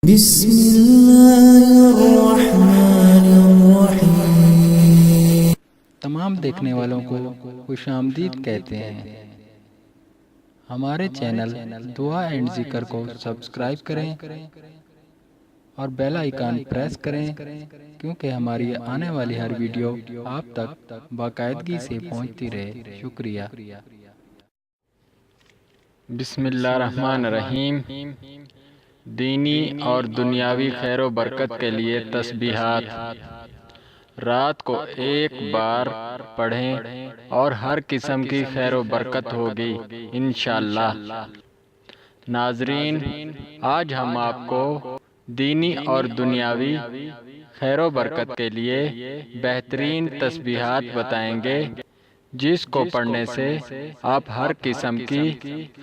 بسم اللہ الرحمن الرحیم۔ تمام دیکھنے والوں کو خوش آمدید کہتے ہیں۔ ہمارے چینل دعا اینڈ ذکر کو سبسکرائب کریں اور بیل آئیکن پریس کریں کیونکہ ہماری آنے والی ہر ویڈیو آپ تک باقاعدگی سے پہنچتی رہے۔ شکریہ۔ بسم اللہ الرحمن الرحیم۔ دینی اور دنیاوی خیر و برکت کے لیے تسبیحات رات کو ایک بار پڑھیں اور ہر قسم کی خیر و برکت ہوگی انشاءاللہ۔ ناظرین، آج ہم آپ کو دینی اور دنیاوی خیر و برکت کے لیے بہترین تسبیحات بتائیں گے جس کو پڑھنے سے آپ ہر قسم کی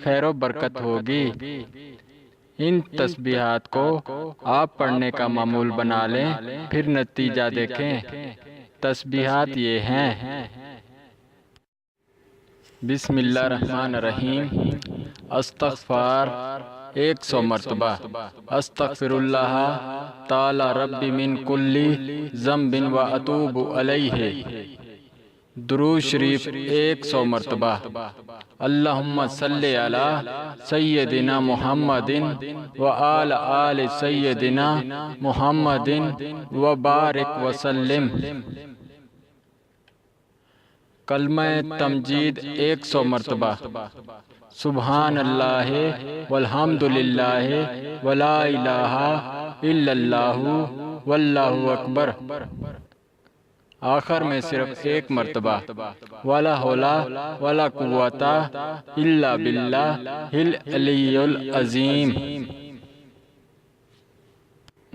خیر و برکت ہوگی۔ ان تسبیحات کو آپ پڑھنے کا معمول بنا لیں، پھر نتیجہ دیکھیں۔ تسبیحات یہ ہیں: بسم اللہ الرحمن الرحیم، استغفار 100 مرتبہ، استغفر اللہ تعالی ربی من کل ذنب و اتوب علیہ، درود شریف 100 مرتبہ، اللہم صلی علی سیدنا محمد و آل سیدنا محمد و بارک وسلم۔ کلمہ تمجید 100 مرتبہ، سبحان اللہ والحمد للہ ولا الہ الا اللہ واللہ اکبر، آخر میں صرف 1 مرتبہ، ولا حول ولا قوت الا باللہ العلی العظیم۔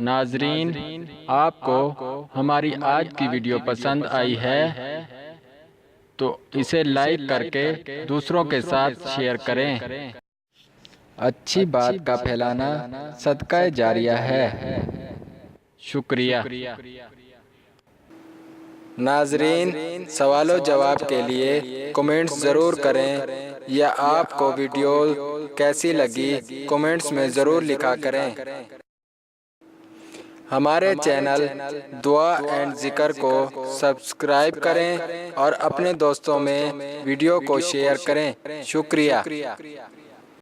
ناظرین، آپ کو ہماری آج کی ویڈیو پسند آئی ہے تو اسے لائک کر کے دوسروں کے ساتھ شیئر کریں۔ اچھی بات کا پھیلانا صدقہ جاریہ ہے۔ شکریہ۔ ناظرین، سوال و جواب کے لیے کمنٹس ضرور کریں یا آپ کو ویڈیو کیسی لگی کمنٹس میں ضرور لکھا کریں۔ ہمارے چینل دعا اینڈ ذکر کو سبسکرائب کریں اور اپنے دوستوں میں ویڈیو کو شیئر کریں۔ شکریہ۔